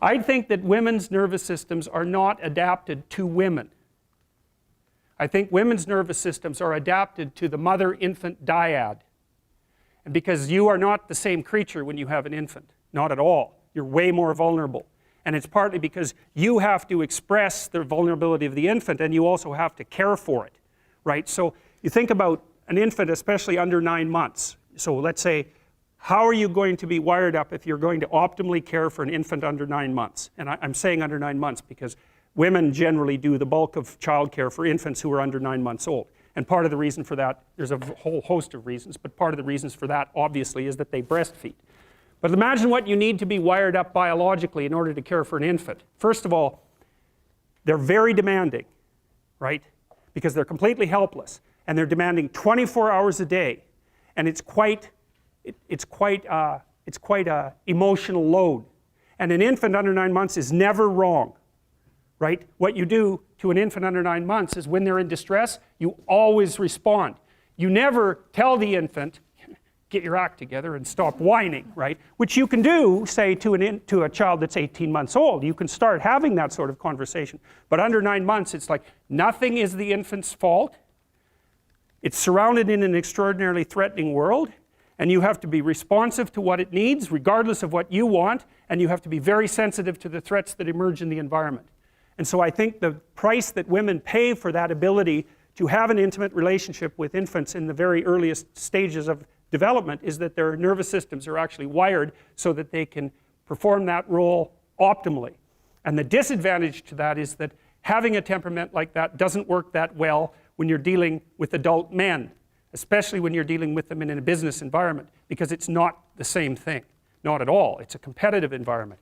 I think that women's nervous systems are not adapted to women. I think women's nervous systems are adapted to the mother-infant dyad. And because you are not the same creature when you have an infant, not at all. You're way more vulnerable. And it's partly because you have to express the vulnerability of the infant, and you also have to care for it, right? So you think about an infant, especially under 9 months. So let's say, how are you going to be wired up if you're going to optimally care for an infant under 9 months? And I'm saying under 9 months because women generally do the bulk of childcare for infants who are under 9 months old. And part of the reason for that, there's a whole host of reasons, but part of the reasons for that, obviously, is that they breastfeed. But imagine what you need to be wired up biologically in order to care for an infant. First of all, they're very demanding, right? Because they're completely helpless, and they're demanding 24 hours a day, and it's quite a emotional load. And an infant under 9 months is never wrong, right? What you do to an infant under 9 months is when they're in distress, you always respond. You never tell the infant, get your act together and stop whining, right? Which you can do, say, to a child that's 18 months old. You can start having that sort of conversation. But under 9 months, it's like nothing is the infant's fault. It's surrounded in an extraordinarily threatening world, and you have to be responsive to what it needs, regardless of what you want, and you have to be very sensitive to the threats that emerge in the environment. And so I think the price that women pay for that ability to have an intimate relationship with infants in the very earliest stages of development is that their nervous systems are actually wired so that they can perform that role optimally. And the disadvantage to that is that having a temperament like that doesn't work that well when you're dealing with adult men, especially when you're dealing with them in a business environment, because it's not the same thing. Not at all. It's a competitive environment.